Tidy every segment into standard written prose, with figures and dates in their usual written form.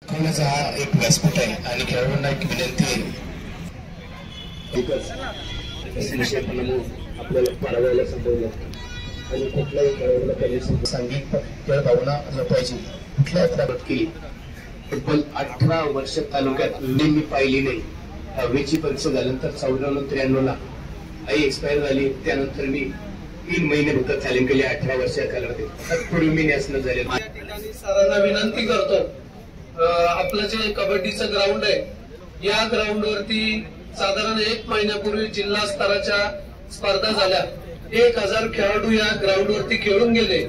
खेळण्याचा हा एक व्यासपीठ आहे आणि खेळाडूंना एक विनंती आहे आपल्याला पराभवायला संभवलं आणि कुठल्याही खेळाडूला त्यांनी सांघिक खेळ भावना जपायची कुठल्याही प्राप्त केली. तब्बल 18 वर्ष तालुक्यात मी पाहिली नाही. 10वी परीक्षा झाल्यानंतर 94-93 आई एक्सपायर झाली. त्यानंतर मी 3 महिने फक्त तालीम केली 18 वर्षाच्या कालावधीत. थोडी मी नॅशनल झाले. या ठिकाणी सरांना विनंती करतो, आपलं जे कबड्डीचं ग्राउंड आहे या ग्राउंड वरती साधारण 1 महिन्यापूर्वी जिल्हा स्तराच्या स्पर्धा झाल्या. 1000 खेळाडू या ग्राउंड वरती खेळून गेले.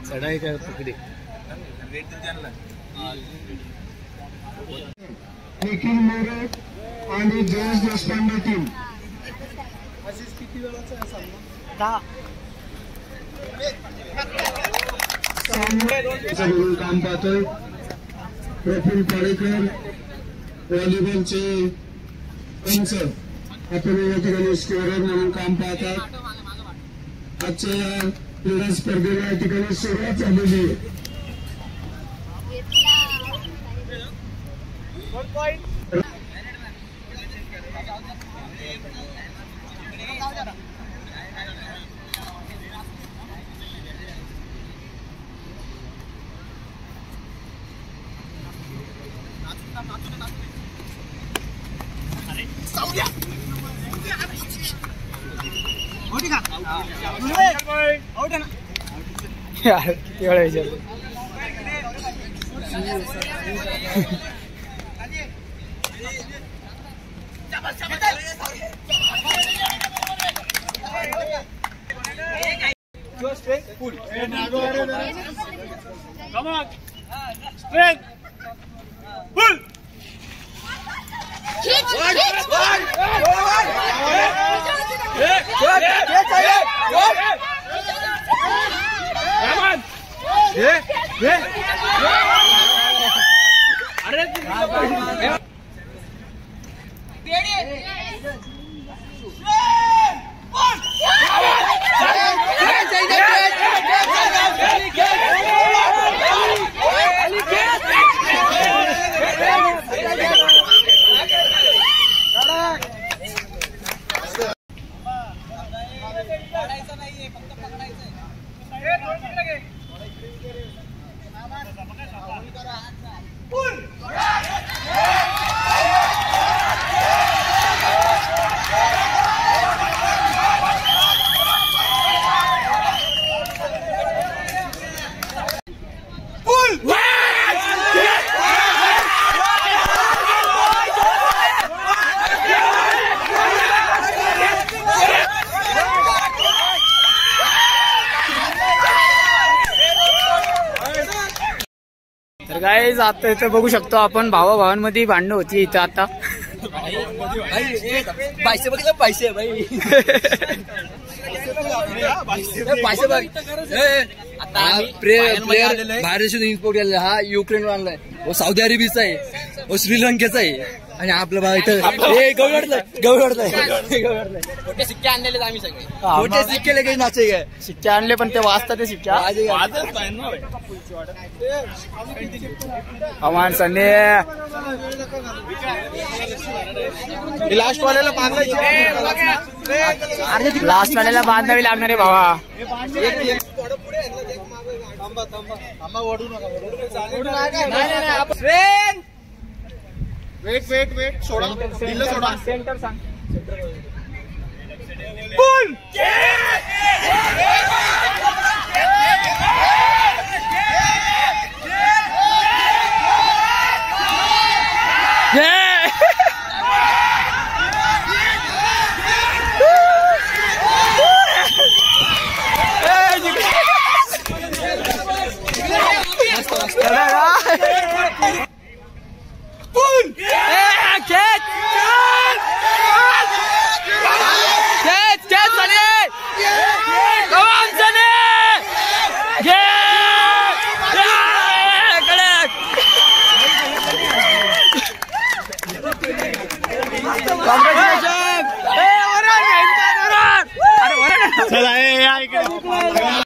चढाई काय पकडे निखिल मोरे आणि जयेश देशपांडे टीम. किती वेळाचा आहे सामना? काम पाहतोय प्रफुल्ल पाडेकर व्हॉलीबॉलचे पंच आपण या ठिकाणी स्कोरर म्हणून काम पाहतात. आजच्या या क्रीडा स्पर्धेला या ठिकाणी सुरुवात झालेली आहे. यार किती वेळा विचारलं. तर गाईज आता इथं बघू शकतो आपण भावाभावांमध्ये भांडणं होती इथं आता. पैसे बघितलं पैसे भाई पैसे बघ. आता प्लेयर बाहेर देशातून इम्पोर्ट केलेला हा युक्रेन आणलाय, वो सौदी अरेबियाचा आहे, वो श्रीलंकेचा आहे आणि आपलं बघा इथं गवडलंय. मोठे सिक्के आणलेले आम्ही सगळे. मोठे सिक्के लगेच नाचे काय सिक्के आणले पण ते वाचतात ते सिक्के. माणसाने लास्ट वाल्याला लास्ट वाल्याला बांधावी लागणार आहे भावा. वेट सोडा सोडा सेंटर सांग. Hey! चला